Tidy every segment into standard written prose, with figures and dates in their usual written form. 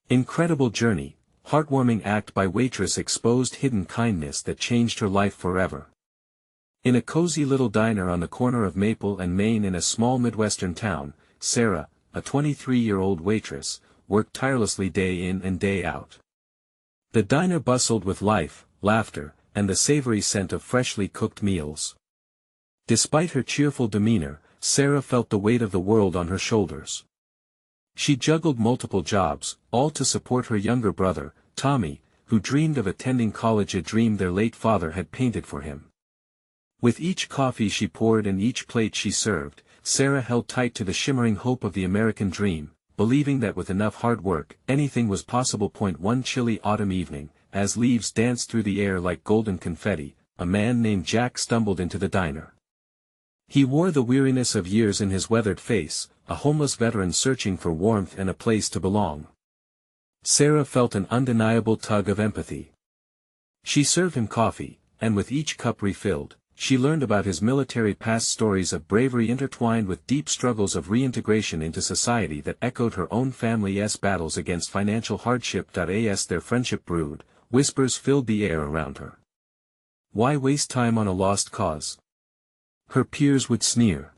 Incredible journey, heartwarming act by Waitress exposed hidden kindness that changed her life forever. In a cozy little diner on the corner of Maple and Main in a small Midwestern town, Sarah, a 23-year-old waitress, worked tirelessly day in and day out. The diner bustled with life, laughter, and the savory scent of freshly cooked meals. Despite her cheerful demeanor, Sarah felt the weight of the world on her shoulders. She juggled multiple jobs, all to support her younger brother, Tommy, who dreamed of attending college, a dream their late father had painted for him. With each coffee she poured and each plate she served, Sarah held tight to the shimmering hope of the American dream, believing that with enough hard work, anything was possible. One chilly autumn evening, as leaves danced through the air like golden confetti, a man named Jack stumbled into the diner. He wore the weariness of years in his weathered face, a homeless veteran searching for warmth and a place to belong. Sarah felt an undeniable tug of empathy. She served him coffee, and with each cup refilled, she learned about his military past, stories of bravery intertwined with deep struggles of reintegration into society that echoed her own family's battles against financial hardship. As their friendship brewed, whispers filled the air around her. Why waste time on a lost cause? Her peers would sneer.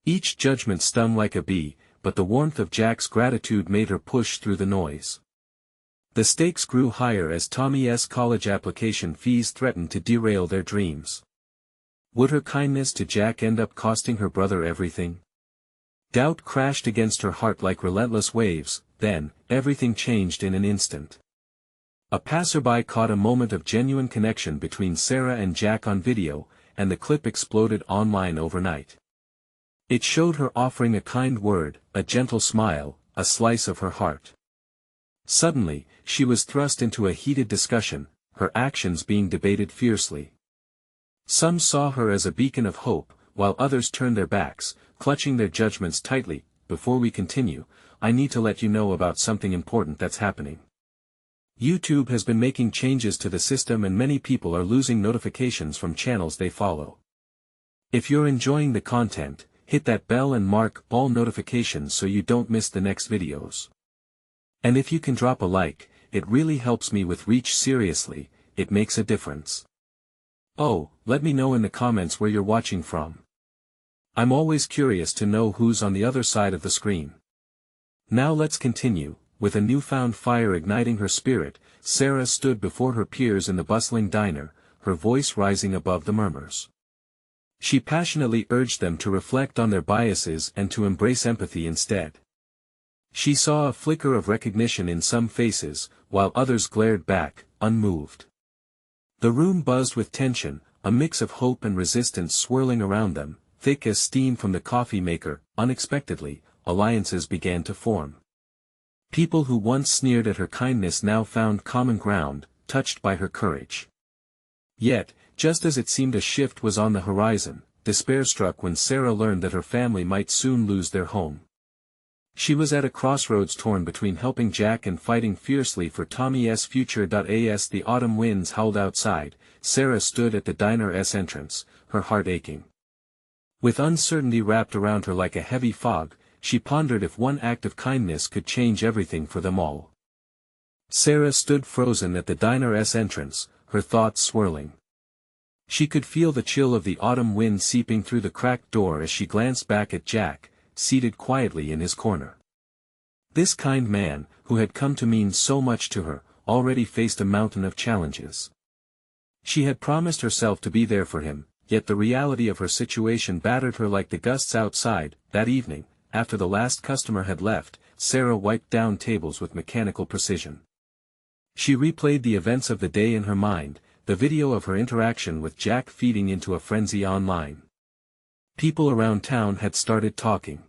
Each judgment stung like a bee, but the warmth of Jack's gratitude made her push through the noise. The stakes grew higher as Tommy's college application fees threatened to derail their dreams. Would her kindness to Jack end up costing her brother everything? Doubt crashed against her heart like relentless waves. Then, everything changed in an instant. A passerby caught a moment of genuine connection between Sarah and Jack on video, and the clip exploded online overnight. It showed her offering a kind word, a gentle smile, a slice of her heart. Suddenly, she was thrust into a heated discussion, her actions being debated fiercely. Some saw her as a beacon of hope, while others turned their backs, clutching their judgments tightly. Before we continue, I need to let you know about something important that's happening. YouTube has been making changes to the system and many people are losing notifications from channels they follow. If you're enjoying the content, hit that bell and mark all notifications so you don't miss the next videos. And if you can drop a like, it really helps me with reach. Seriously, it makes a difference. Oh, let me know in the comments where you're watching from. I'm always curious to know who's on the other side of the screen. Now let's continue. With a newfound fire igniting her spirit, Sarah stood before her peers in the bustling diner, her voice rising above the murmurs. She passionately urged them to reflect on their biases and to embrace empathy instead. She saw a flicker of recognition in some faces, while others glared back, unmoved. The room buzzed with tension, a mix of hope and resistance swirling around them, thick as steam from the coffee maker. Unexpectedly, alliances began to form. People who once sneered at her kindness now found common ground, touched by her courage. Yet, just as it seemed a shift was on the horizon, despair struck when Sarah learned that her family might soon lose their home. She was at a crossroads, torn between helping Jack and fighting fiercely for Tommy's future. As the autumn winds howled outside, Sarah stood at the diner's entrance, her heart aching. With uncertainty wrapped around her like a heavy fog, she pondered if one act of kindness could change everything for them all. Sarah stood frozen at the diner's entrance, her thoughts swirling. She could feel the chill of the autumn wind seeping through the cracked door as she glanced back at Jack, seated quietly in his corner. This kind man, who had come to mean so much to her, already faced a mountain of challenges. She had promised herself to be there for him, yet the reality of her situation battered her like the gusts outside. That evening, after the last customer had left, Sarah wiped down tables with mechanical precision. She replayed the events of the day in her mind, the video of her interaction with Jack feeding into a frenzy online. People around town had started talking.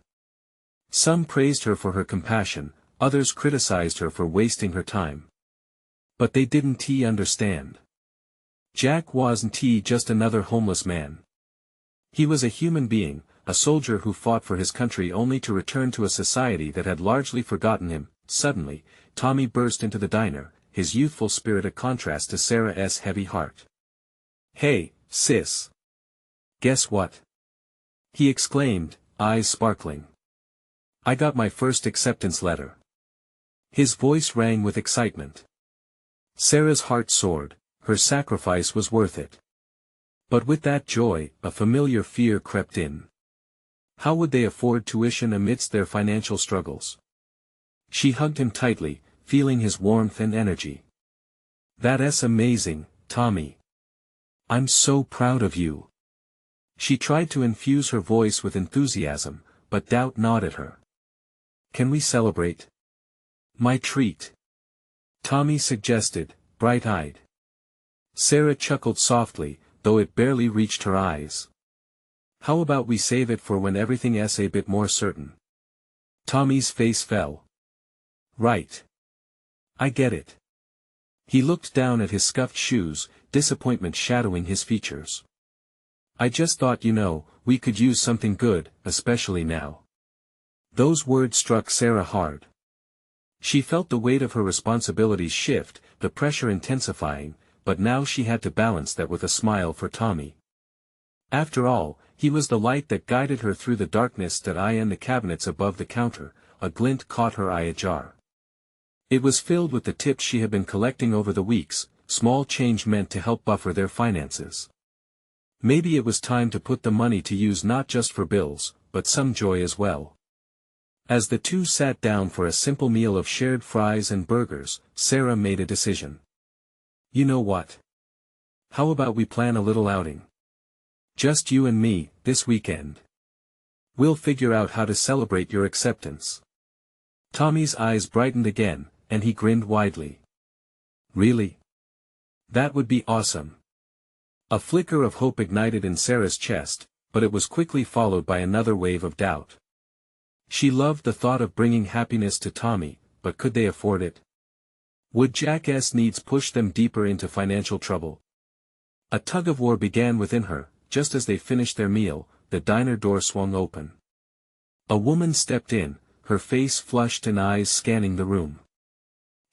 Some praised her for her compassion, others criticized her for wasting her time. But they didn't understand. Jack wasn't just another homeless man. He was a human being, a soldier who fought for his country only to return to a society that had largely forgotten him. Suddenly, Tommy burst into the diner, his youthful spirit a contrast to Sarah's heavy heart. "Hey, sis. Guess what?" he exclaimed, eyes sparkling. "I got my first acceptance letter." His voice rang with excitement. Sarah's heart soared, her sacrifice was worth it. But with that joy, a familiar fear crept in. How would they afford tuition amidst their financial struggles? She hugged him tightly, feeling his warmth and energy. "That's amazing, Tommy. I'm so proud of you." She tried to infuse her voice with enthusiasm, but doubt gnawed at her. "Can we celebrate?" "My treat," Tommy suggested, bright-eyed. Sarah chuckled softly, though it barely reached her eyes. "How about we save it for when everything's a bit more certain?" Tommy's face fell. "Right. I get it." He looked down at his scuffed shoes, disappointment shadowing his features. "I just thought we could use something good, especially now." Those words struck Sarah hard. She felt the weight of her responsibilities shift, the pressure intensifying, but now she had to balance that with a smile for Tommy. After all, he was the light that guided her through the darkness that in the cabinets above the counter. A glint caught her eye ajar. It was filled with the tips she had been collecting over the weeks, small change meant to help buffer their finances. Maybe it was time to put the money to use not just for bills, but some joy as well. As the two sat down for a simple meal of shared fries and burgers, Sarah made a decision. "You know what? How about we plan a little outing? Just you and me, this weekend. We'll figure out how to celebrate your acceptance." Tommy's eyes brightened again, and he grinned widely. "Really? That would be awesome." A flicker of hope ignited in Sarah's chest, but it was quickly followed by another wave of doubt. She loved the thought of bringing happiness to Tommy, but could they afford it? Would Jack's needs push them deeper into financial trouble? A tug-of-war began within her. Just as they finished their meal, the diner door swung open. A woman stepped in, her face flushed and eyes scanning the room.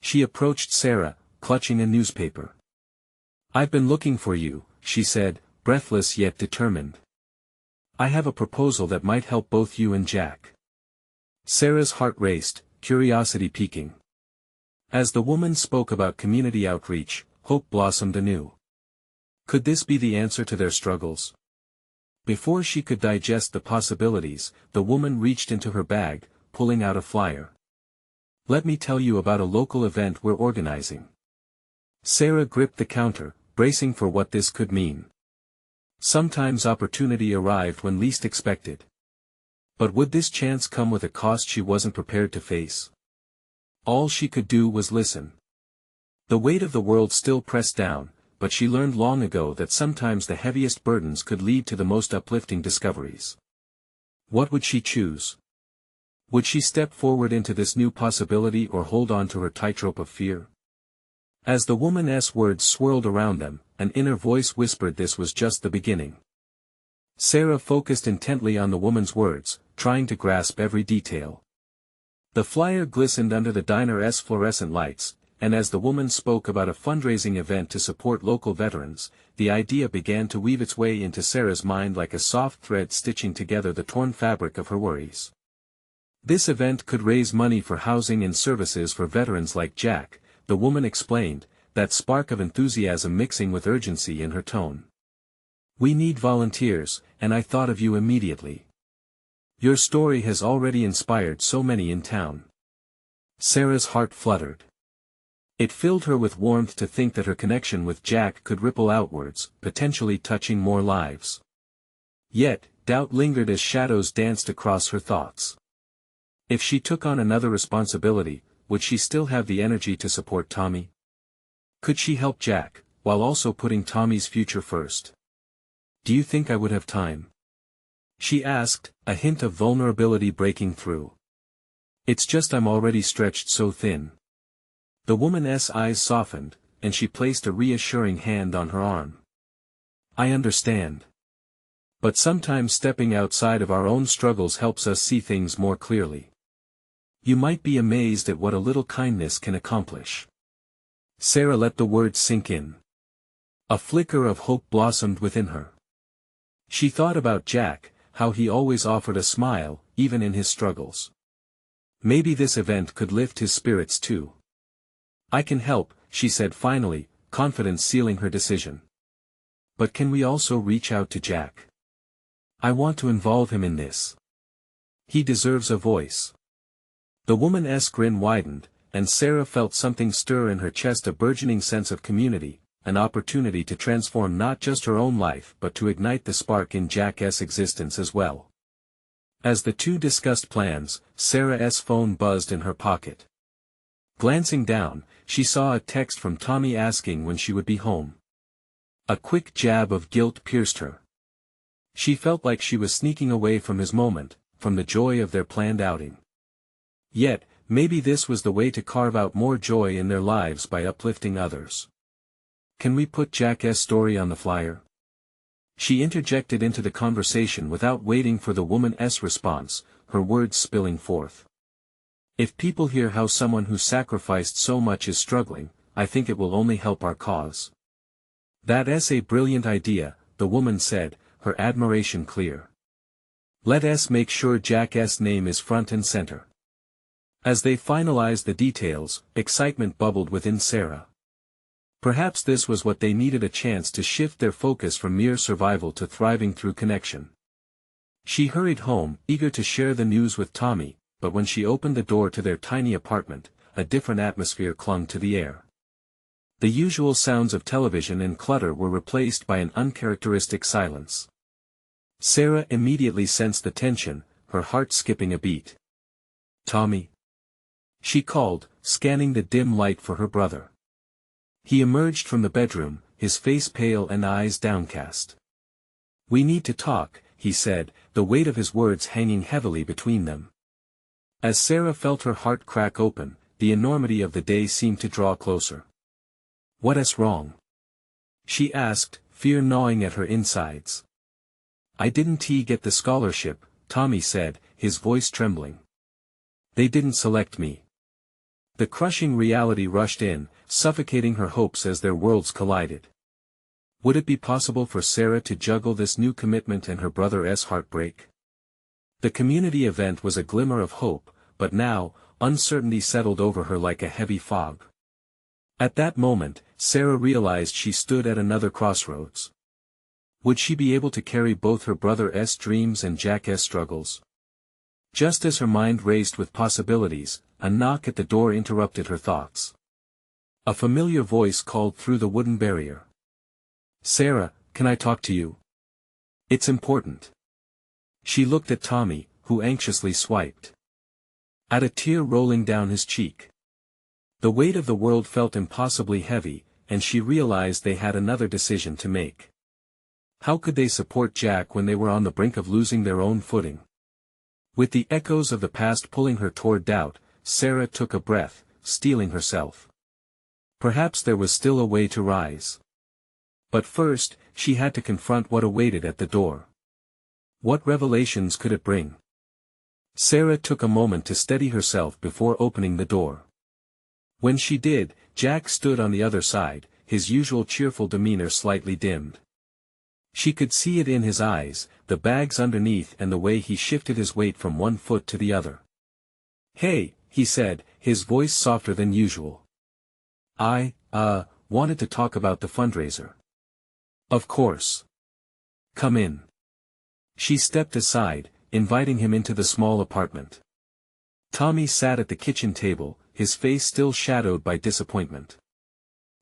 She approached Sarah, clutching a newspaper. "I've been looking for you," she said, breathless yet determined. "I have a proposal that might help both you and Jack." Sarah's heart raced, curiosity piquing. As the woman spoke about community outreach, hope blossomed anew. Could this be the answer to their struggles? Before she could digest the possibilities, the woman reached into her bag, pulling out a flyer. "Let me tell you about a local event we're organizing." Sarah gripped the counter, bracing for what this could mean. Sometimes opportunity arrived when least expected. But would this chance come with a cost she wasn't prepared to face? All she could do was listen. The weight of the world still pressed down, but she learned long ago that sometimes the heaviest burdens could lead to the most uplifting discoveries. What would she choose? Would she step forward into this new possibility or hold on to her tightrope of fear? As the woman's words swirled around them, an inner voice whispered this was just the beginning. Sarah focused intently on the woman's words, trying to grasp every detail. The flyer glistened under the diner's fluorescent lights, and as the woman spoke about a fundraising event to support local veterans, the idea began to weave its way into Sarah's mind like a soft thread stitching together the torn fabric of her worries. This event could raise money for housing and services for veterans like Jack, the woman explained, that spark of enthusiasm mixing with urgency in her tone. "We need volunteers, and I thought of you immediately. Your story has already inspired so many in town." Sarah's heart fluttered. It filled her with warmth to think that her connection with Jack could ripple outwards, potentially touching more lives. Yet, doubt lingered as shadows danced across her thoughts. If she took on another responsibility, would she still have the energy to support Tommy? Could she help Jack, while also putting Tommy's future first? "Do you think I would have time?" she asked, a hint of vulnerability breaking through. "It's just I'm already stretched so thin." The woman's eyes softened, and she placed a reassuring hand on her arm. "I understand. But sometimes stepping outside of our own struggles helps us see things more clearly. You might be amazed at what a little kindness can accomplish." Sarah let the words sink in. A flicker of hope blossomed within her. She thought about Jack, how he always offered a smile, even in his struggles. Maybe this event could lift his spirits too. I can help, she said finally, confidence sealing her decision. But can we also reach out to Jack? I want to involve him in this. He deserves a voice. The woman's grin widened, and Sarah felt something stir in her chest, a burgeoning sense of community, an opportunity to transform not just her own life but to ignite the spark in Jack's existence as well. As the two discussed plans, Sarah's phone buzzed in her pocket. Glancing down, she saw a text from Tommy asking when she would be home. A quick jab of guilt pierced her. She felt like she was sneaking away from his moment, from the joy of their planned outing. Yet, maybe this was the way to carve out more joy in their lives by uplifting others. Can we put Jack's story on the flyer? She interjected into the conversation without waiting for the woman's response, her words spilling forth. If people hear how someone who sacrificed so much is struggling, I think it will only help our cause. That's a brilliant idea, the woman said, her admiration clear. Let's make sure Jack's name is front and center. As they finalized the details, excitement bubbled within Sarah. Perhaps this was what they needed, a chance to shift their focus from mere survival to thriving through connection. She hurried home, eager to share the news with Tommy, but when she opened the door to their tiny apartment, a different atmosphere clung to the air. The usual sounds of television and clutter were replaced by an uncharacteristic silence. Sarah immediately sensed the tension, her heart skipping a beat. Tommy? She called, scanning the dim light for her brother. He emerged from the bedroom, his face pale and eyes downcast. We need to talk, he said, the weight of his words hanging heavily between them. As Sarah felt her heart crack open, the enormity of the day seemed to draw closer. What's wrong? She asked, fear gnawing at her insides. I didn't get the scholarship, Tommy said, his voice trembling. They didn't select me. The crushing reality rushed in, suffocating her hopes as their worlds collided. Would it be possible for Sarah to juggle this new commitment and her brother's heartbreak? The community event was a glimmer of hope, but now, uncertainty settled over her like a heavy fog. At that moment, Sarah realized she stood at another crossroads. Would she be able to carry both her brother's dreams and Jack's struggles? Just as her mind raced with possibilities, a knock at the door interrupted her thoughts. A familiar voice called through the wooden barrier. Sarah, can I talk to you? It's important. She looked at Tommy, who anxiously swiped at a tear rolling down his cheek. The weight of the world felt impossibly heavy, and she realized they had another decision to make. How could they support Jack when they were on the brink of losing their own footing? With the echoes of the past pulling her toward doubt, Sarah took a breath, steeling herself. Perhaps there was still a way to rise. But first, she had to confront what awaited at the door. What revelations could it bring? Sarah took a moment to steady herself before opening the door. When she did, Jack stood on the other side, his usual cheerful demeanor slightly dimmed. She could see it in his eyes, the bags underneath and the way he shifted his weight from one foot to the other. Hey, he said, his voice softer than usual. I wanted to talk about the fundraiser. Of course. Come in. She stepped aside, inviting him into the small apartment. Tommy sat at the kitchen table, his face still shadowed by disappointment.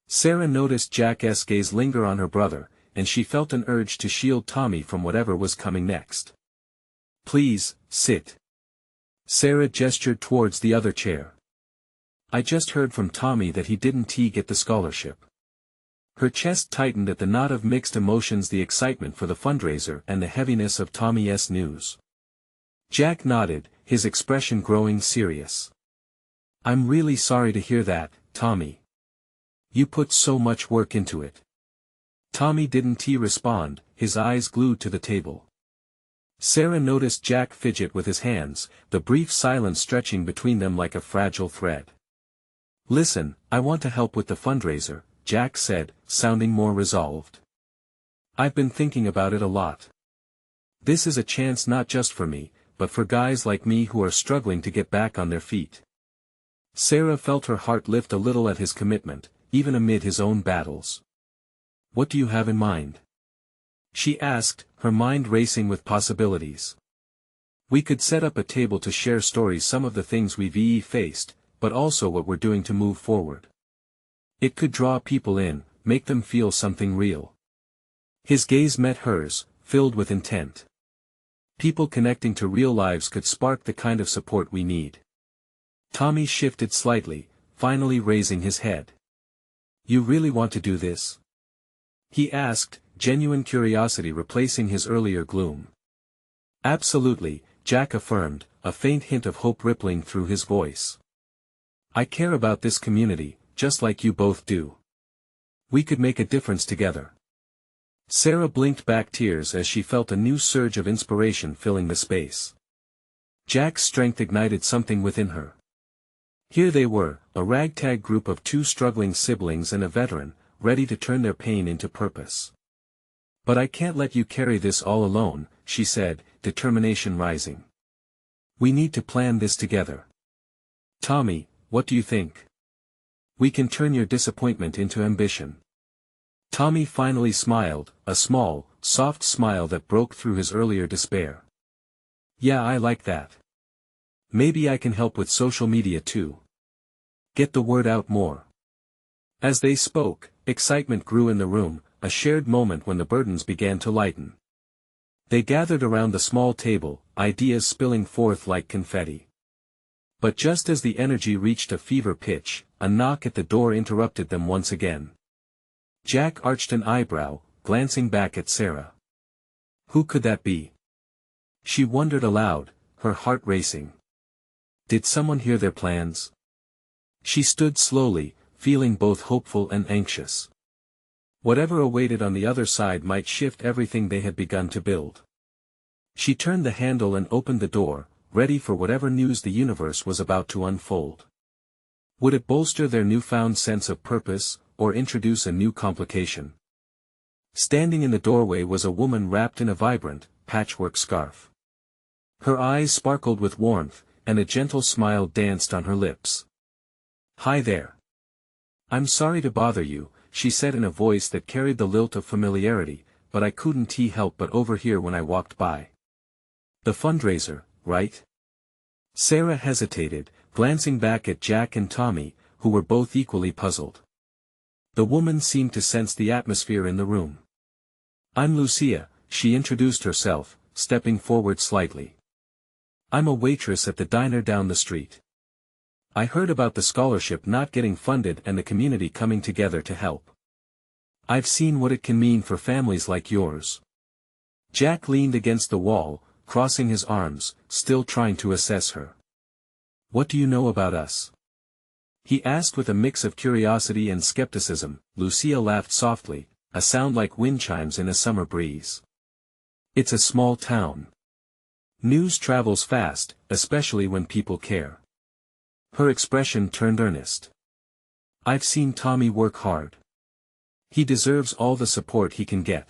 Sarah noticed Jack's gaze linger on her brother, and she felt an urge to shield Tommy from whatever was coming next. Please, sit. Sarah gestured towards the other chair. I just heard from Tommy that he didn't get the scholarship. Her chest tightened at the knot of mixed emotions, the excitement for the fundraiser and the heaviness of Tommy's news. Jack nodded, his expression growing serious. I'm really sorry to hear that, Tommy. You put so much work into it. Tommy didn't respond, his eyes glued to the table. Sarah noticed Jack fidget with his hands, the brief silence stretching between them like a fragile thread. Listen, I want to help with the fundraiser, Jack said, sounding more resolved. I've been thinking about it a lot. This is a chance not just for me, but for guys like me who are struggling to get back on their feet. Sarah felt her heart lift a little at his commitment, even amid his own battles. What do you have in mind? She asked, her mind racing with possibilities. We could set up a table to share stories, some of the things we've faced, but also what we're doing to move forward. It could draw people in, make them feel something real. His gaze met hers, filled with intent. People connecting to real lives could spark the kind of support we need. Tommy shifted slightly, finally raising his head. You really want to do this? He asked, genuine curiosity replacing his earlier gloom. Absolutely, Jack affirmed, a faint hint of hope rippling through his voice. I care about this community, just like you both do. We could make a difference together. Sarah blinked back tears as she felt a new surge of inspiration filling the space. Jack's strength ignited something within her. Here they were, a ragtag group of two struggling siblings and a veteran, ready to turn their pain into purpose. But I can't let you carry this all alone, she said, determination rising. We need to plan this together. Tommy, what do you think? We can turn your disappointment into ambition. Tommy finally smiled, a small, soft smile that broke through his earlier despair. Yeah, I like that. Maybe I can help with social media too. Get the word out more. As they spoke, excitement grew in the room, a shared moment when the burdens began to lighten. They gathered around the small table, ideas spilling forth like confetti. But just as the energy reached a fever pitch, a knock at the door interrupted them once again. Jack arched an eyebrow, glancing back at Sarah. Who could that be? She wondered aloud, her heart racing. Did someone hear their plans? She stood slowly, feeling both hopeful and anxious. Whatever awaited on the other side might shift everything they had begun to build. She turned the handle and opened the door, ready for whatever news the universe was about to unfold. Would it bolster their newfound sense of purpose, or introduce a new complication? Standing in the doorway was a woman wrapped in a vibrant, patchwork scarf. Her eyes sparkled with warmth, and a gentle smile danced on her lips. Hi there. I'm sorry to bother you, she said in a voice that carried the lilt of familiarity, but I couldn't help but overhear when I walked by. The fundraiser, right? Sarah hesitated, glancing back at Jack and Tommy, who were both equally puzzled. The woman seemed to sense the atmosphere in the room. I'm Lucia, she introduced herself, stepping forward slightly. I'm a waitress at the diner down the street. I heard about the scholarship not getting funded and the community coming together to help. I've seen what it can mean for families like yours. Jack leaned against the wall, crossing his arms, still trying to assess her. What do you know about us? He asked with a mix of curiosity and skepticism. Lucia laughed softly, a sound like wind chimes in a summer breeze. It's a small town. News travels fast, especially when people care. Her expression turned earnest. I've seen Tommy work hard. He deserves all the support he can get.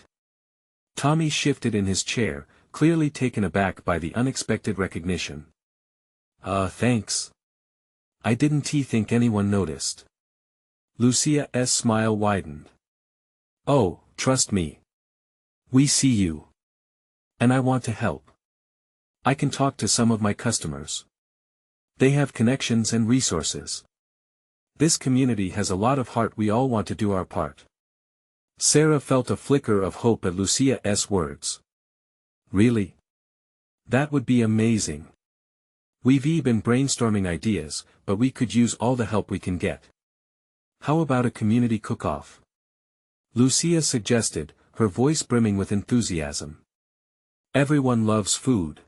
Tommy shifted in his chair, clearly taken aback by the unexpected recognition. Thanks. I didn't think anyone noticed. Lucia's smile widened. Oh, trust me. We see you. And I want to help. I can talk to some of my customers. They have connections and resources. This community has a lot of heart. We all want to do our part. Sarah felt a flicker of hope at Lucia's words. Really? That would be amazing. We've been brainstorming ideas, but we could use all the help we can get. How about a community cook-off? Lucia suggested, her voice brimming with enthusiasm. Everyone loves food.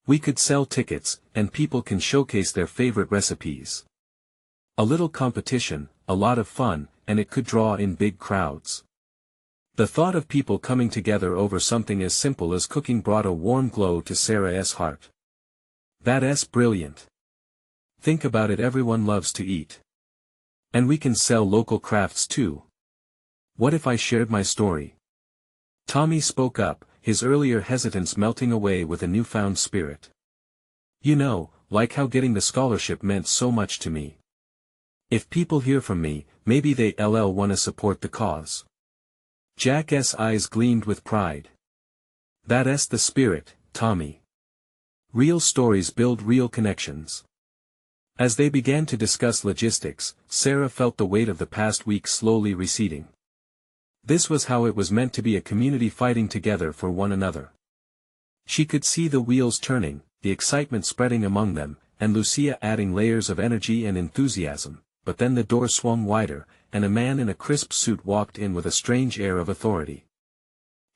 We could sell tickets, and people can showcase their favorite recipes. A little competition, a lot of fun, and it could draw in big crowds. The thought of people coming together over something as simple as cooking brought a warm glow to Sarah's heart. That's brilliant. Think about it, everyone loves to eat. And we can sell local crafts too. What if I shared my story? Tommy spoke up, his earlier hesitance melting away with a newfound spirit. You know, like how getting the scholarship meant so much to me. If people hear from me, maybe they'll want to support the cause. Jack's eyes gleamed with pride. That's the spirit, Tommy. Real stories build real connections. As they began to discuss logistics, Sarah felt the weight of the past week slowly receding. This was how it was meant to be, a community fighting together for one another. She could see the wheels turning, the excitement spreading among them, and Lucia adding layers of energy and enthusiasm, but then the door swung wider, and a man in a crisp suit walked in with a strange air of authority.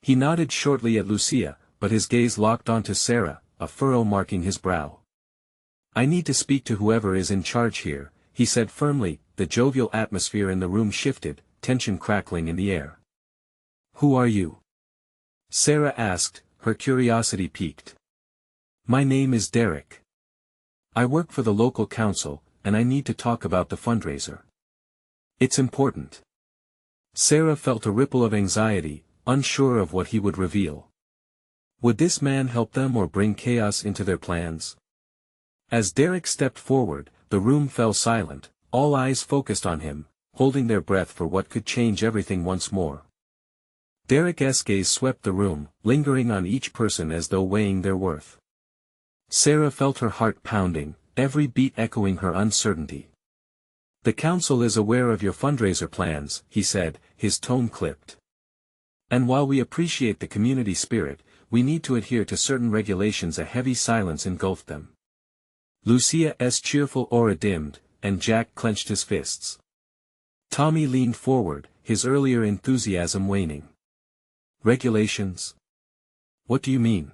He nodded shortly at Lucia, but his gaze locked onto Sarah, a furrow marking his brow. I need to speak to whoever is in charge here, he said firmly. The jovial atmosphere in the room shifted, tension crackling in the air. Who are you? Sarah asked, her curiosity piqued. My name is Derek. I work for the local council, and I need to talk about the fundraiser. It's important. Sarah felt a ripple of anxiety, unsure of what he would reveal. Would this man help them or bring chaos into their plans? As Derek stepped forward, the room fell silent, all eyes focused on him, holding their breath for what could change everything once more. Derek's gaze swept the room, lingering on each person as though weighing their worth. Sarah felt her heart pounding, every beat echoing her uncertainty. The council is aware of your fundraiser plans, he said, his tone clipped. And while we appreciate the community spirit, we need to adhere to certain regulations. A heavy silence engulfed them. Lucia's cheerful aura dimmed, and Jack clenched his fists. Tommy leaned forward, his earlier enthusiasm waning. Regulations? What do you mean?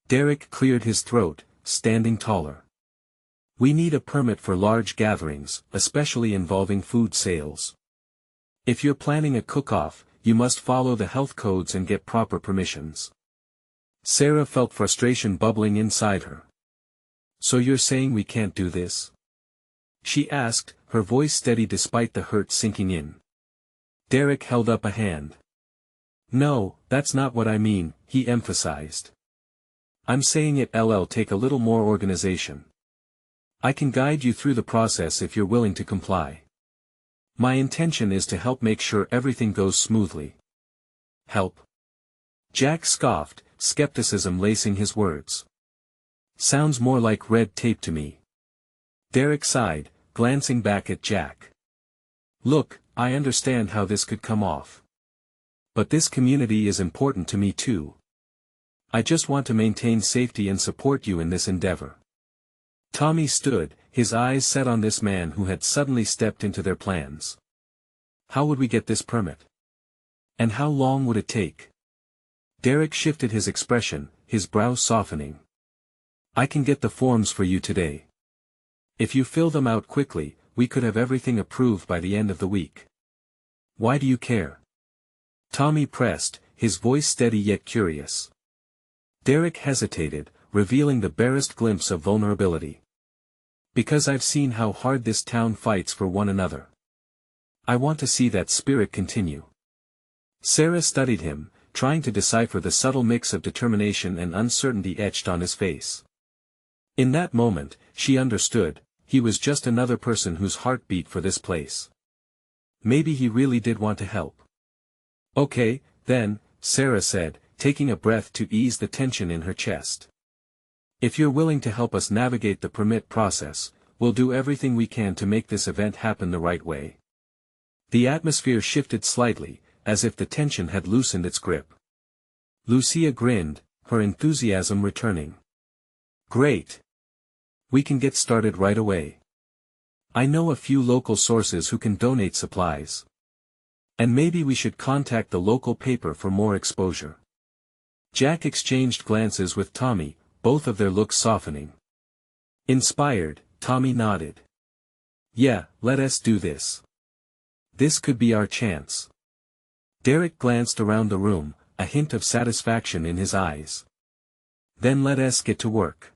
Derek cleared his throat, standing taller. We need a permit for large gatherings, especially involving food sales. If you're planning a cook-off, you must follow the health codes and get proper permissions. Sarah felt frustration bubbling inside her. So you're saying we can't do this? She asked, her voice steady despite the hurt sinking in. Derek held up a hand. No, that's not what I mean, he emphasized. I'm saying it'll take a little more organization. I can guide you through the process if you're willing to comply. My intention is to help make sure everything goes smoothly. Help? Jack scoffed, skepticism lacing his words. Sounds more like red tape to me. Derek sighed, glancing back at Jack. Look, I understand how this could come off. But this community is important to me too. I just want to maintain safety and support you in this endeavor. Tommy stood, his eyes set on this man who had suddenly stepped into their plans. How would we get this permit? And how long would it take? Derek shifted his expression, his brow softening. I can get the forms for you today. If you fill them out quickly, we could have everything approved by the end of the week. Why do you care? Tommy pressed, his voice steady yet curious. Derek hesitated, revealing the barest glimpse of vulnerability. Because I've seen how hard this town fights for one another. I want to see that spirit continue. Sarah studied him, trying to decipher the subtle mix of determination and uncertainty etched on his face. In that moment, she understood, he was just another person whose heart beat for this place. Maybe he really did want to help. Okay, then, Sarah said, taking a breath to ease the tension in her chest. If you're willing to help us navigate the permit process, we'll do everything we can to make this event happen the right way. The atmosphere shifted slightly, as if the tension had loosened its grip. Lucia grinned, her enthusiasm returning. Great! We can get started right away. I know a few local sources who can donate supplies. And maybe we should contact the local paper for more exposure. Jack exchanged glances with Tommy, both of their looks softening. Inspired, Tommy nodded. Yeah, let us do this. This could be our chance. Derek glanced around the room, a hint of satisfaction in his eyes. Then let us get to work.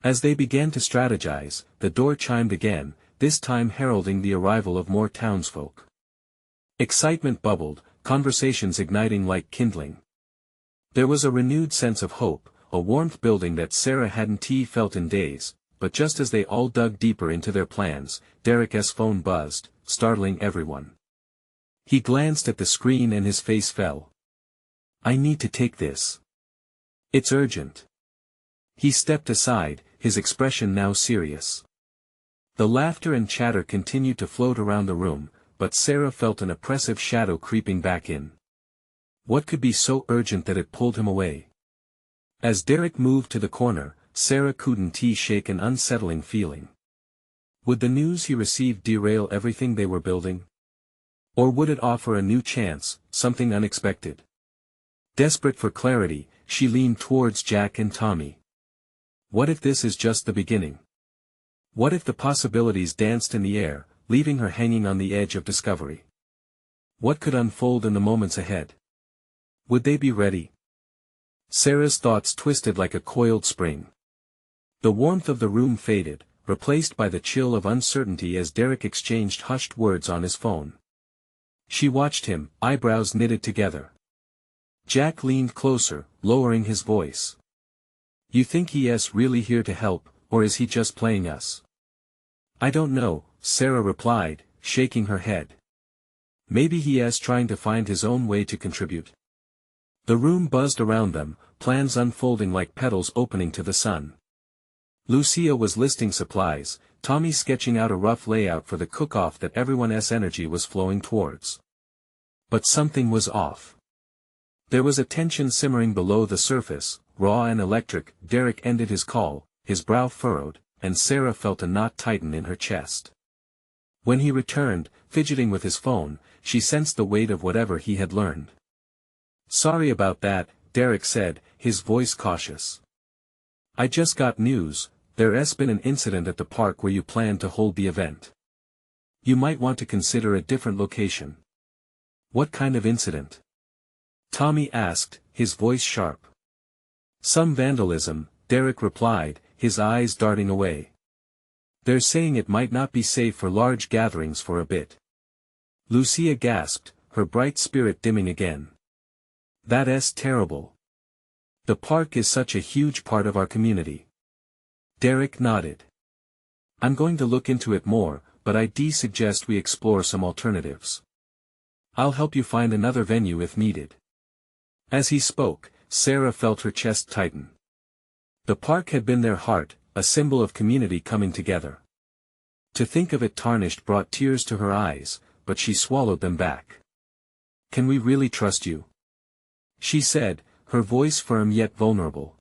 As they began to strategize, the door chimed again, this time heralding the arrival of more townsfolk. Excitement bubbled, conversations igniting like kindling. There was a renewed sense of hope, a warmth building that Sarah hadn't felt in days, but just as they all dug deeper into their plans, Derek's phone buzzed, startling everyone. He glanced at the screen and his face fell. "I need to take this. It's urgent." He stepped aside, his expression now serious. The laughter and chatter continued to float around the room, but Sarah felt an oppressive shadow creeping back in. What could be so urgent that it pulled him away? As Derek moved to the corner, Sarah couldn't shake an unsettling feeling. Would the news he received derail everything they were building? Or would it offer a new chance, something unexpected? Desperate for clarity, she leaned towards Jack and Tommy. What if this is just the beginning? What if the possibilities danced in the air, leaving her hanging on the edge of discovery? What could unfold in the moments ahead? Would they be ready? Sarah's thoughts twisted like a coiled spring. The warmth of the room faded, replaced by the chill of uncertainty as Derek exchanged hushed words on his phone. She watched him, eyebrows knitted together. Jack leaned closer, lowering his voice. "You think he is really here to help, or is he just playing us?" "I don't know," Sarah replied, shaking her head. "Maybe he is trying to find his own way to contribute." The room buzzed around them, plans unfolding like petals opening to the sun. Lucia was listing supplies, Tommy sketching out a rough layout for the cook-off that everyone's energy was flowing towards. But something was off. There was a tension simmering below the surface, raw and electric. Derek ended his call, his brow furrowed, and Sarah felt a knot tighten in her chest. When he returned, fidgeting with his phone, she sensed the weight of whatever he had learned. "Sorry about that," Derek said, his voice cautious. "I just got news. There's been an incident at the park where you plan to hold the event. You might want to consider a different location." "What kind of incident?" Tommy asked, his voice sharp. "Some vandalism," Derek replied, his eyes darting away. "They're saying it might not be safe for large gatherings for a bit." Lucia gasped, her bright spirit dimming again. "That's terrible. The park is such a huge part of our community." Derek nodded. "I'm going to look into it more, but I'd suggest we explore some alternatives. I'll help you find another venue if needed." As he spoke, Sarah felt her chest tighten. The park had been their heart, a symbol of community coming together. To think of it tarnished brought tears to her eyes, but she swallowed them back. "Can we really trust you?" she said, her voice firm yet vulnerable.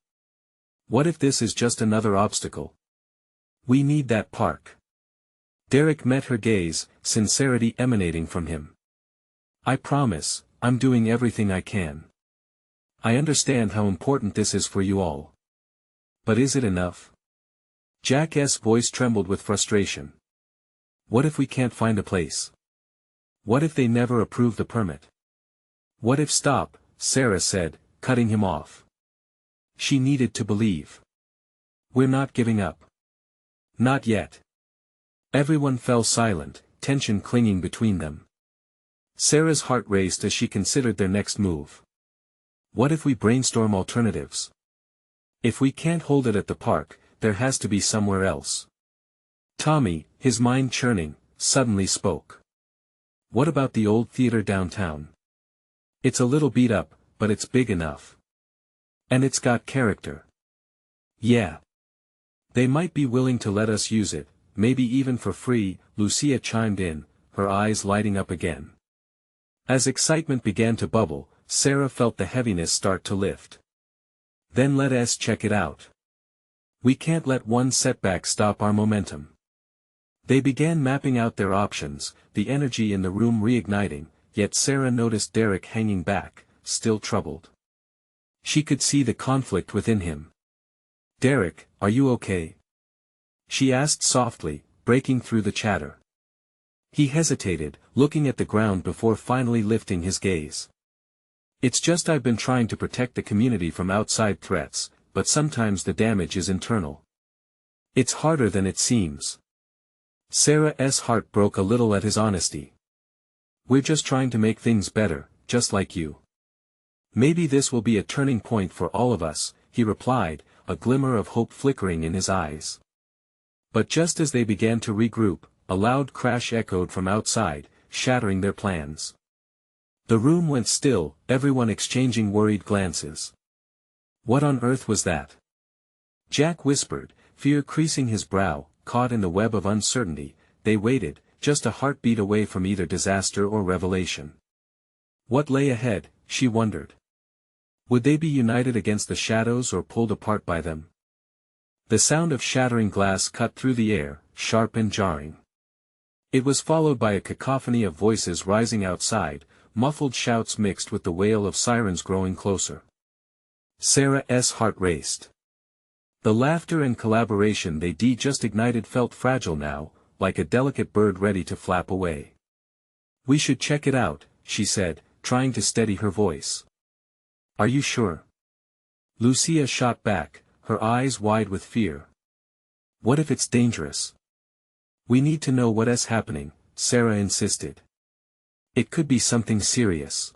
"What if this is just another obstacle? We need that park." Derek met her gaze, sincerity emanating from him. "I promise, I'm doing everything I can. I understand how important this is for you all. But is it enough?" Jack's voice trembled with frustration. "What if we can't find a place? What if they never approve the permit? What if—" "Stop," Sarah said, cutting him off. She needed to believe. "We're not giving up. Not yet." Everyone fell silent, tension clinging between them. Sarah's heart raced as she considered their next move. What if we brainstorm alternatives? If we can't hold it at the park, there has to be somewhere else. Tommy, his mind churning, suddenly spoke. "What about the old theater downtown? It's a little beat up, but it's big enough. And it's got character." "Yeah. They might be willing to let us use it, maybe even for free," Lucia chimed in, her eyes lighting up again. As excitement began to bubble, Sarah felt the heaviness start to lift. "Then let us check it out. We can't let one setback stop our momentum." They began mapping out their options, the energy in the room reigniting, yet Sarah noticed Derek hanging back, still troubled. She could see the conflict within him. "Derek, are you okay?" she asked softly, breaking through the chatter. He hesitated, looking at the ground before finally lifting his gaze. "It's just I've been trying to protect the community from outside threats, but sometimes the damage is internal. It's harder than it seems." Sarah's heart broke a little at his honesty. "We're just trying to make things better, just like you." Maybe this will be a turning point for all of us, he replied, a glimmer of hope flickering in his eyes. But just as they began to regroup, a loud crash echoed from outside, shattering their plans. The room went still, everyone exchanging worried glances. What on earth was that? Jack whispered, fear creasing his brow. Caught in the web of uncertainty, they waited, just a heartbeat away from either disaster or revelation. What lay ahead, she wondered. Would they be united against the shadows or pulled apart by them? The sound of shattering glass cut through the air, sharp and jarring. It was followed by a cacophony of voices rising outside, muffled shouts mixed with the wail of sirens growing closer. Sarah's heart raced. The laughter and collaboration they just ignited felt fragile now, like a delicate bird ready to flap away. We should check it out, she said, trying to steady her voice. Are you sure? Lucia shot back, her eyes wide with fear. What if it's dangerous? We need to know what's happening, Sarah insisted. It could be something serious.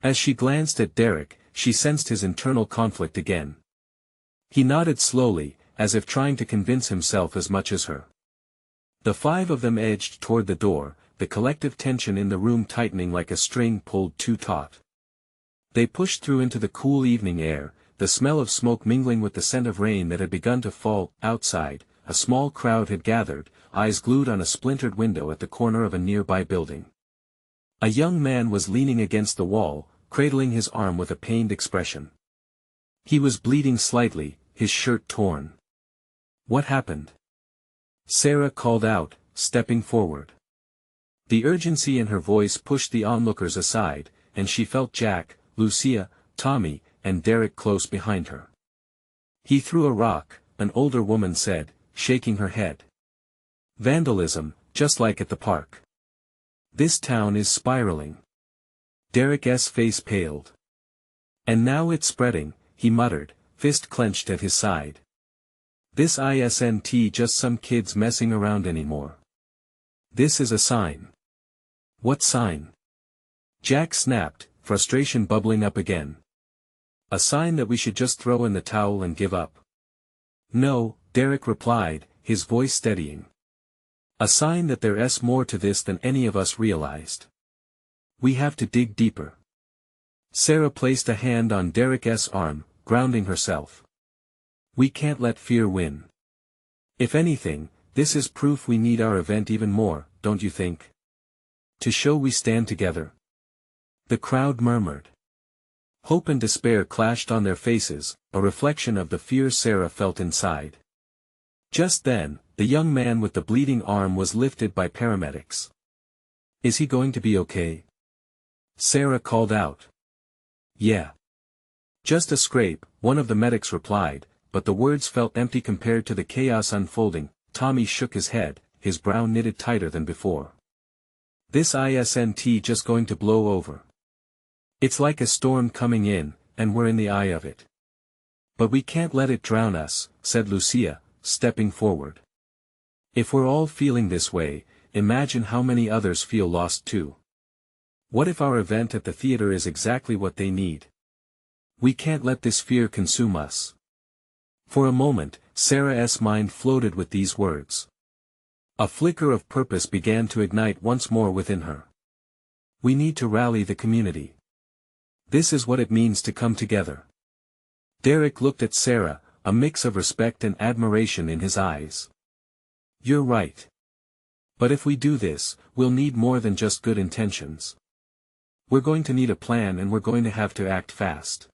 As she glanced at Derek, she sensed his internal conflict again. He nodded slowly, as if trying to convince himself as much as her. The five of them edged toward the door, the collective tension in the room tightening like a string pulled too taut. They pushed through into the cool evening air, the smell of smoke mingling with the scent of rain that had begun to fall. Outside, a small crowd had gathered, eyes glued on a splintered window at the corner of a nearby building. A young man was leaning against the wall, cradling his arm with a pained expression. He was bleeding slightly, his shirt torn. What happened? Sarah called out, stepping forward. The urgency in her voice pushed the onlookers aside, and she felt Jack, Lucia, Tommy, and Derek close behind her. He threw a rock, an older woman said, shaking her head. Vandalism, just like at the park. This town is spiraling. Derek's face paled. And now it's spreading, he muttered, fist clenched at his side. This isn't just some kids messing around anymore. This is a sign. What sign? Jack snapped, frustration bubbling up again. A sign that we should just throw in the towel and give up. No, Derek replied, his voice steadying. A sign that there's more to this than any of us realized. We have to dig deeper. Sarah placed a hand on Derek's arm, grounding herself. We can't let fear win. If anything, this is proof we need our event even more, don't you think? To show we stand together. The crowd murmured. Hope and despair clashed on their faces, a reflection of the fear Sarah felt inside. Just then, the young man with the bleeding arm was lifted by paramedics. Is he going to be okay? Sarah called out. Yeah. Just a scrape, one of the medics replied, but the words felt empty compared to the chaos unfolding. Tommy shook his head, his brow knitted tighter than before. This isn't just going to blow over. It's like a storm coming in, and we're in the eye of it. But we can't let it drown us, said Lucia, stepping forward. If we're all feeling this way, imagine how many others feel lost too. What if our event at the theater is exactly what they need? We can't let this fear consume us. For a moment, Sarah's mind floated with these words. A flicker of purpose began to ignite once more within her. We need to rally the community. This is what it means to come together. Derek looked at Sarah, a mix of respect and admiration in his eyes. You're right. But if we do this, we'll need more than just good intentions. We're going to need a plan and we're going to have to act fast.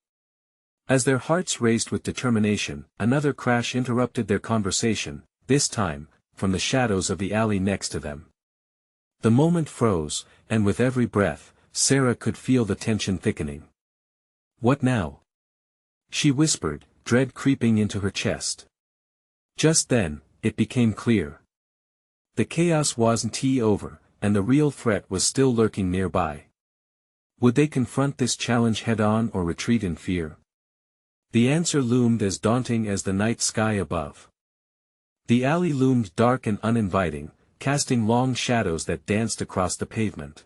As their hearts raced with determination, another crash interrupted their conversation, this time, from the shadows of the alley next to them. The moment froze, and with every breath, Sarah could feel the tension thickening. What now? She whispered, dread creeping into her chest. Just then, it became clear. The chaos wasn't over, and the real threat was still lurking nearby. Would they confront this challenge head-on or retreat in fear? The answer loomed as daunting as the night sky above. The alley loomed dark and uninviting, casting long shadows that danced across the pavement.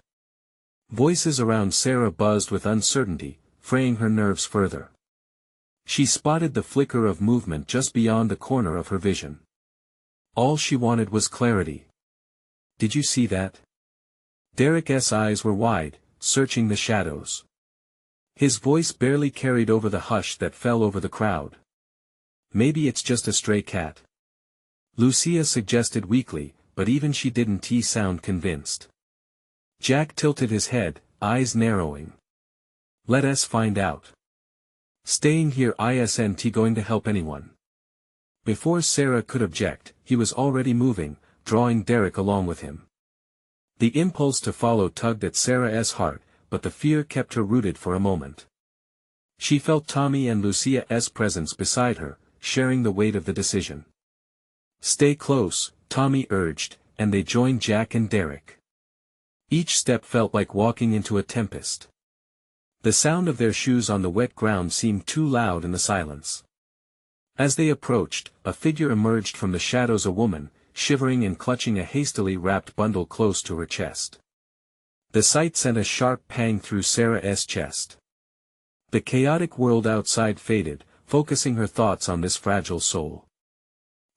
Voices around Sarah buzzed with uncertainty, fraying her nerves further. She spotted the flicker of movement just beyond the corner of her vision. All she wanted was clarity. Did you see that? Derek's eyes were wide, searching the shadows. His voice barely carried over the hush that fell over the crowd. Maybe it's just a stray cat. Lucia suggested weakly, but even she didn't sound convinced. Jack tilted his head, eyes narrowing. Let us find out. Staying here isn't going to help anyone. Before Sarah could object, he was already moving, drawing Derek along with him. The impulse to follow tugged at Sarah's heart, but the fear kept her rooted for a moment. She felt Tommy and Lucia's presence beside her, sharing the weight of the decision. Stay close, Tommy urged, and they joined Jack and Derek. Each step felt like walking into a tempest. The sound of their shoes on the wet ground seemed too loud in the silence. As they approached, a figure emerged from the shadows, a woman, shivering and clutching a hastily wrapped bundle close to her chest. The sight sent a sharp pang through Sarah's chest. The chaotic world outside faded, focusing her thoughts on this fragile soul.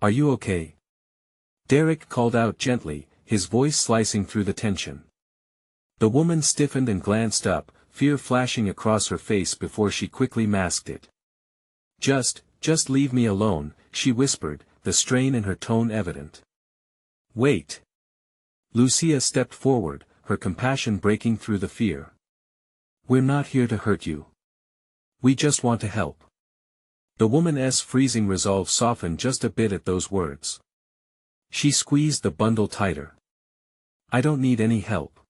Are you okay? Derek called out gently, his voice slicing through the tension. The woman stiffened and glanced up, fear flashing across her face before she quickly masked it. Just leave me alone, she whispered, the strain in her tone evident. Wait. Lucia stepped forward, her compassion breaking through the fear. We're not here to hurt you. We just want to help. The woman's freezing resolve softened just a bit at those words. She squeezed the bundle tighter. I don't need any help.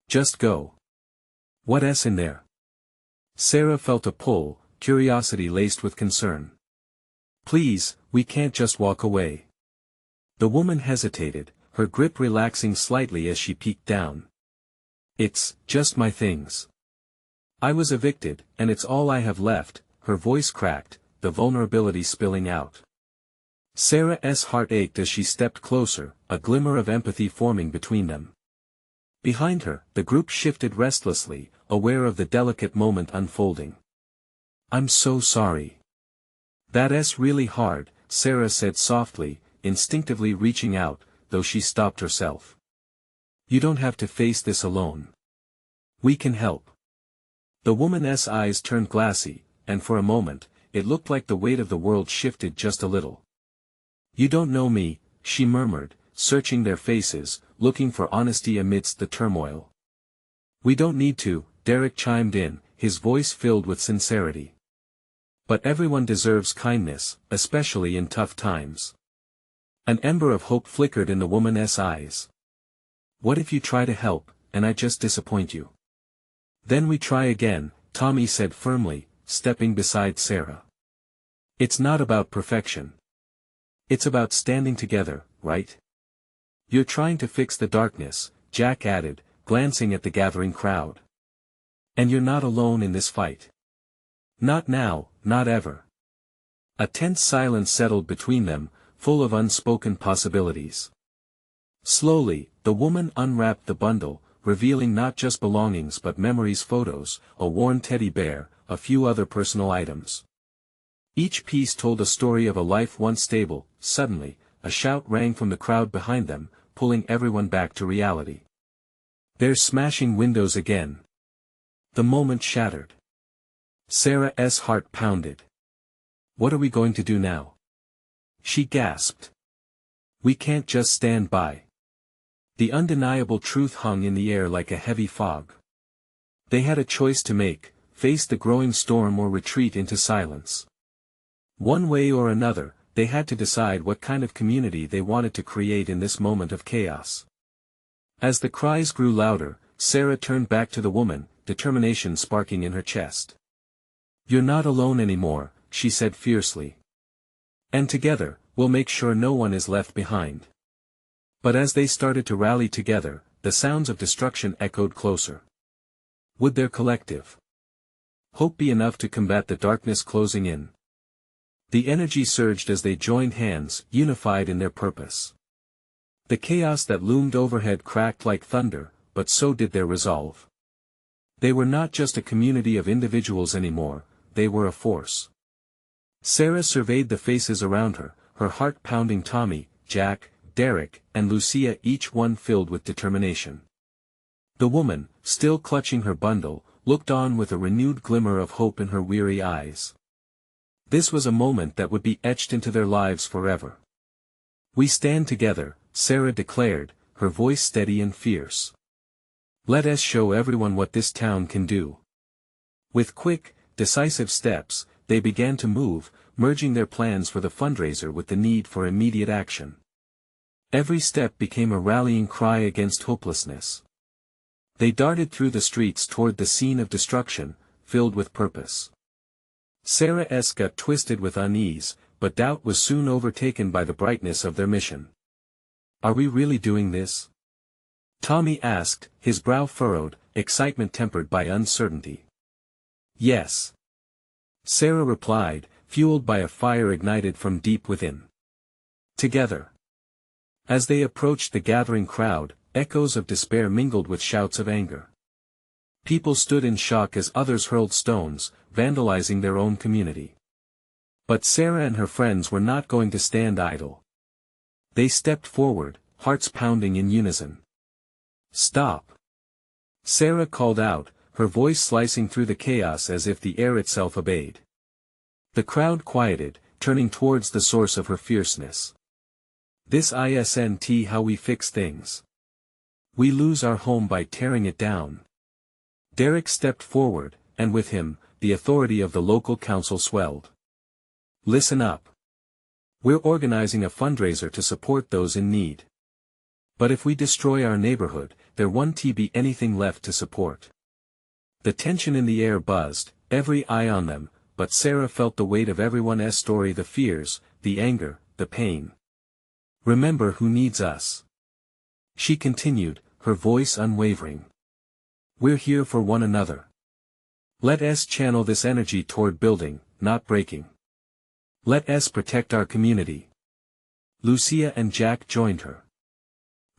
Just go. What's in there? Sarah felt a pull, curiosity laced with concern. Please, we can't just walk away. The woman hesitated, her grip relaxing slightly as she peeked down. It's just my things. I was evicted, and it's all I have left, her voice cracked, the vulnerability spilling out. Sarah's heart ached as she stepped closer, a glimmer of empathy forming between them. Behind her, the group shifted restlessly, aware of the delicate moment unfolding. I'm so sorry. That's really hard, Sarah said softly, instinctively reaching out, though she stopped herself. You don't have to face this alone. We can help. The woman's eyes turned glassy, and for a moment, it looked like the weight of the world shifted just a little. You don't know me, she murmured, searching their faces, looking for honesty amidst the turmoil. We don't need to, Derek chimed in, his voice filled with sincerity. But everyone deserves kindness, especially in tough times. An ember of hope flickered in the woman's eyes. What if you try to help, and I just disappoint you? Then we try again, Tommy said firmly, stepping beside Sarah. It's not about perfection. It's about standing together, right? You're trying to fix the darkness, Jack added, glancing at the gathering crowd. And you're not alone in this fight. Not now, not ever. A tense silence settled between them, full of unspoken possibilities. Slowly, the woman unwrapped the bundle, revealing not just belongings but memories, photos, a worn teddy bear, a few other personal items. Each piece told a story of a life once stable. Suddenly, a shout rang from the crowd behind them, pulling everyone back to reality. They're smashing windows again. The moment shattered. Sarah's heart pounded. What are we going to do now? She gasped. We can't just stand by. The undeniable truth hung in the air like a heavy fog. They had a choice to make, face the growing storm or retreat into silence. One way or another, they had to decide what kind of community they wanted to create in this moment of chaos. As the cries grew louder, Sarah turned back to the woman, determination sparking in her chest. You're not alone anymore, she said fiercely. And together, we'll make sure no one is left behind. But as they started to rally together, the sounds of destruction echoed closer. Would their collective hope be enough to combat the darkness closing in? The energy surged as they joined hands, unified in their purpose. The chaos that loomed overhead cracked like thunder, but so did their resolve. They were not just a community of individuals anymore, they were a force. Sarah surveyed the faces around her, her heart pounding. Tommy, Jack, Derek, and Lucia, each one filled with determination. The woman, still clutching her bundle, looked on with a renewed glimmer of hope in her weary eyes. This was a moment that would be etched into their lives forever. "We stand together," Sarah declared, her voice steady and fierce. "Let us show everyone what this town can do." With quick, decisive steps, they began to move, merging their plans for the fundraiser with the need for immediate action. Every step became a rallying cry against hopelessness. They darted through the streets toward the scene of destruction, filled with purpose. Sarah's gut twisted with unease, but doubt was soon overtaken by the brightness of their mission. "Are we really doing this?" Tommy asked, his brow furrowed, excitement tempered by uncertainty. "Yes," Sarah replied, fueled by a fire ignited from deep within. "Together." As they approached the gathering crowd, echoes of despair mingled with shouts of anger. People stood in shock as others hurled stones, vandalizing their own community. But Sarah and her friends were not going to stand idle. They stepped forward, hearts pounding in unison. "Stop!" Sarah called out, her voice slicing through the chaos as if the air itself obeyed. The crowd quieted, turning towards the source of her fierceness. "This isn't how we fix things. We lose our home by tearing it down." Derek stepped forward, and with him, the authority of the local council swelled. "Listen up. We're organizing a fundraiser to support those in need. But if we destroy our neighborhood, there won't be anything left to support." The tension in the air buzzed, every eye on them, but Sarah felt the weight of everyone's story, the fears, the anger, the pain. "Remember who needs us," she continued, her voice unwavering. "We're here for one another. Let us channel this energy toward building, not breaking. Let us protect our community." Lucia and Jack joined her.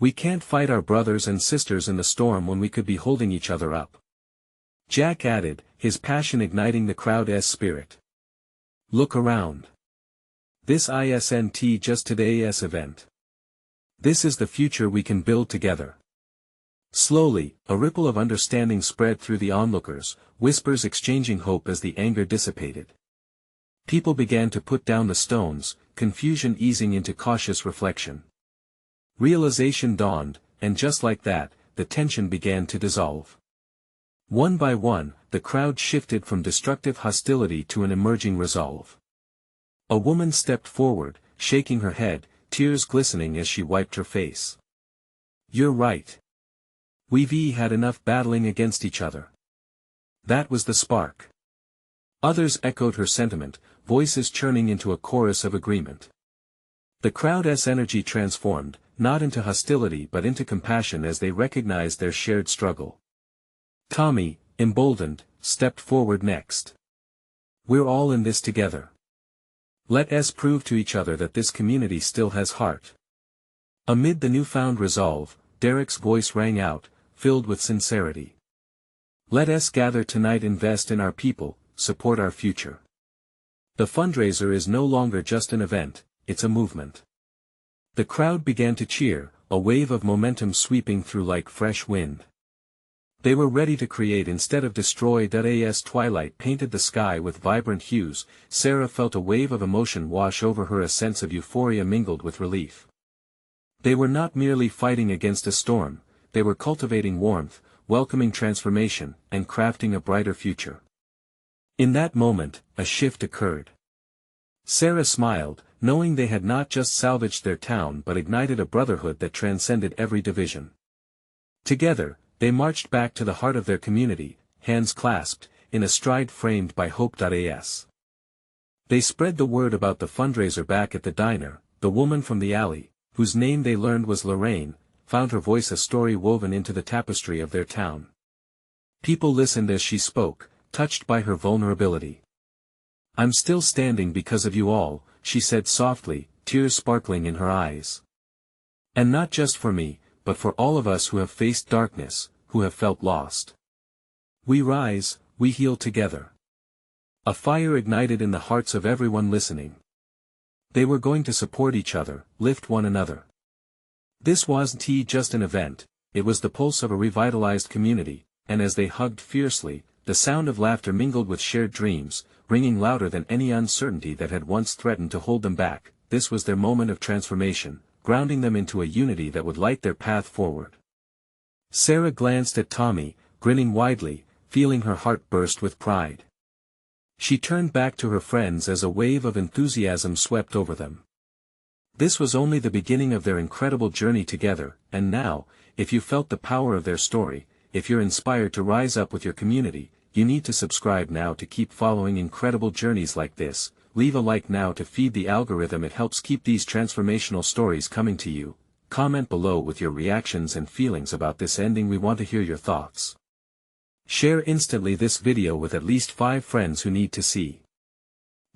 "We can't fight our brothers and sisters in the storm when we could be holding each other up," Jack added, his passion igniting the crowd's spirit. "Look around. This isn't just today's event. This is the future we can build together." Slowly, a ripple of understanding spread through the onlookers, whispers exchanging hope as the anger dissipated. People began to put down the stones, confusion easing into cautious reflection. Realization dawned, and just like that, the tension began to dissolve. One by one, the crowd shifted from destructive hostility to an emerging resolve. A woman stepped forward, shaking her head, tears glistening as she wiped her face. "You're right. We've had enough battling against each other." That was the spark. Others echoed her sentiment, voices churning into a chorus of agreement. The crowd's energy transformed, not into hostility but into compassion as they recognized their shared struggle. Tommy, emboldened, stepped forward next. "We're all in this together. Let us prove to each other that this community still has heart." Amid the newfound resolve, Derek's voice rang out, filled with sincerity. "Let us gather tonight, invest in our people, support our future. The fundraiser is no longer just an event, it's a movement." The crowd began to cheer, a wave of momentum sweeping through like fresh wind. They were ready to create instead of destroy. As twilight painted the sky with vibrant hues, Sarah felt a wave of emotion wash over her, a sense of euphoria mingled with relief. They were not merely fighting against a storm, they were cultivating warmth, welcoming transformation, and crafting a brighter future. In that moment, a shift occurred. Sarah smiled, knowing they had not just salvaged their town but ignited a brotherhood that transcended every division. Together, they marched back to the heart of their community, hands clasped, in a stride framed by hope. They spread the word about the fundraiser back at the diner. The woman from the alley, whose name they learned was Lorraine, found her voice a story woven into the tapestry of their town. People listened as she spoke, touched by her vulnerability. "I'm still standing because of you all," she said softly, tears sparkling in her eyes. "And not just for me, but for all of us who have faced darkness, who have felt lost." We rise, we heal together. A fire ignited in the hearts of everyone listening. They were going to support each other, lift one another. This wasn't just an event, it was the pulse of a revitalized community, and as they hugged fiercely, the sound of laughter mingled with shared dreams, ringing louder than any uncertainty that had once threatened to hold them back. This was their moment of transformation, grounding them into a unity that would light their path forward. Sarah glanced at Tommy, grinning widely, feeling her heart burst with pride. She turned back to her friends as a wave of enthusiasm swept over them. This was only the beginning of their incredible journey together, and now, if you felt the power of their story, if you're inspired to rise up with your community, you need to subscribe now to keep following incredible journeys like this. Leave a like now to feed the algorithm. It helps keep these transformational stories coming to you. Comment below with your reactions and feelings about this ending. We want to hear your thoughts. Share instantly this video with at least 5 friends who need to see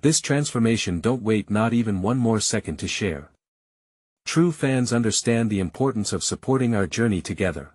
this transformation. Don't wait not even one more second to share. True fans understand the importance of supporting our journey together.